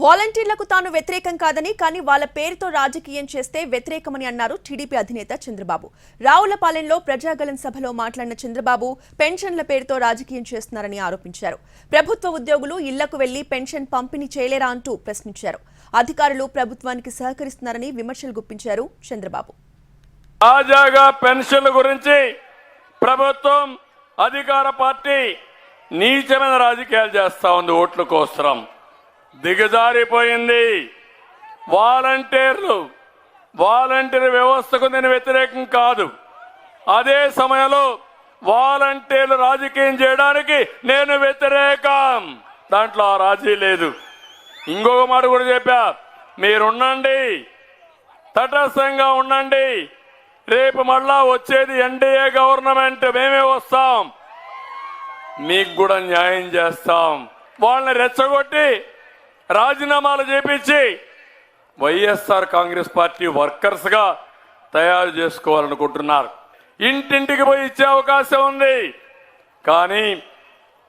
వాలంటీర్లకు తాను వ్యతిరేకం కాదని కానీ వాళ్ళ పేరుతో రాజకీయం చేస్తే వ్యతిరేకమని అన్నారు టీడీపీ అధినేత చంద్రబాబు. రావులపాలెంలో ప్రజాగళం సభలో మాట్లాడిన చంద్రబాబు పెన్షన్ల పేరుతో రాజకీయం చేస్తున్నారని ఆరోపించారు. ప్రభుత్వ ఉద్యోగులు ఇళ్లకు వెళ్లి పెన్షన్ పంపిణీ చేయలేరా అంటూ ప్రశ్నించారు. అధికారులు ప్రభుత్వానికి సహకరిస్తున్నారని విమర్శలు గుప్పించారు చంద్రబాబు. తాజాగా పెన్షన్ల గురించి ప్రభుత్వం అధికార పార్టీ నీచమైన రాజకీయాలు చేస్తా ఉంది. ఓట్ల కోసం దిగజారిపోయింది. వాలంటీర్ వ్యవస్థకు నేను వ్యతిరేకం కాదు. అదే సమయంలో వాలంటీర్లు రాజకీయం చేయడానికి నేను వ్యతిరేకం. దాంట్లో ఆ రాజీ లేదు. ఇంకొక మాట కూడా చెప్పా, మీరుండండి, తటస్థంగా ఉండండి. రేపు మళ్ళా వచ్చేది ఎన్డీఏ గవర్నమెంట్, మేమే వస్తాం, మీకు కూడా న్యాయం చేస్తాం. వాళ్ళని రెచ్చగొట్టి రాజీనామాలు చేపించి వైఎస్ఆర్ కాంగ్రెస్ పార్టీ వర్కర్స్ గా తయారు చేసుకోవాలనుకుంటున్నారు. ఇంటింటికి పోయి ఇచ్చే అవకాశం ఉంది. కానీ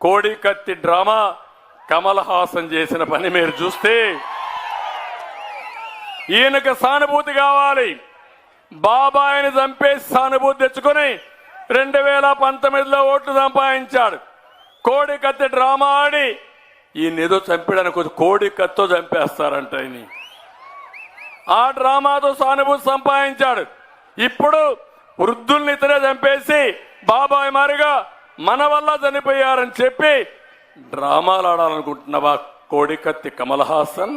కోడి కత్తి డ్రామా కమల్ హాసన్ చేసిన పని మీరు చూస్తే ఈయనకు సానుభూతి కావాలి. బాబాయిని చంపేసి సానుభూతి తెచ్చుకుని 2019లో ఓట్లు సంపాదించాడు. కోడి కత్తి డ్రామా ఆడి ఈయన ఏదో చంపడానికి కోడి కత్తో చంపేస్తారంట. ఆ డ్రామాతో సానుభూతి సంపాదించాడు. ఇప్పుడు వృద్ధుల్ని ఇతనే చంపేసి బాబాయ్ మారిగా మన వల్ల చనిపోయారని చెప్పి డ్రామాలు ఆడాలనుకుంటున్నావా కోడి కత్తి కమల్ హాసన్?